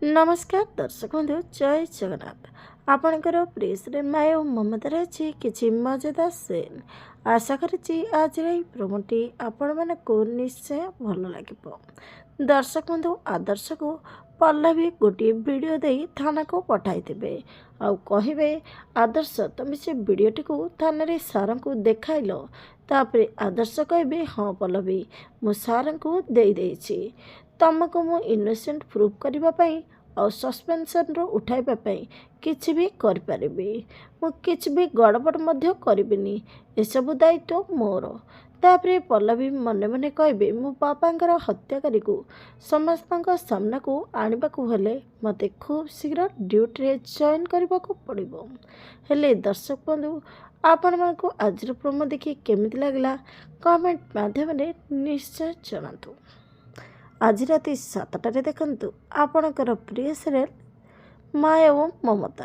नमस्कार दर्शक बंधु जय जगन्नाथ आपणकर प्रिय माय और ममतार अच्छी किसी मजेदार सीन आशा करी आज प्रोमोटी आपण मानक निश्चय भल लगे। दर्शक बंधु आदर्श को पल्लवी गोटे वीडियो दे थाना को पठाई थे आउ कहे आदर्श तुम से वीडियोटी को थाना सार को देखाइल तापर आदर्श कहे हाँ पल्लवी मु सार को दे देछि तुमको मु इनोसेंट प्रूफ करने और सस्पेंशन रो उठाइबा पई किछि भी करिपारिबी मु किछि भी गड़बड़ मध्य करिबिनी एसबु दायित्व मोर। तापरे पल्लवी मने मने कहबे मो बापांकर हत्याकारी को समस्तଙ୍କ सामना को आनिबा को हेले मते खूब शीघ्र ड्यूटी रे जॉइन करबा को पड़िबो। हेले दर्शक बंधु आपण मानको आज प्रोमो देखि केमिति लागला कमेंट माध्यम रे निश्चय जणातु। आज राति 7टारे देखंतु आपणकर प्रिय सीरियल माया और ममता।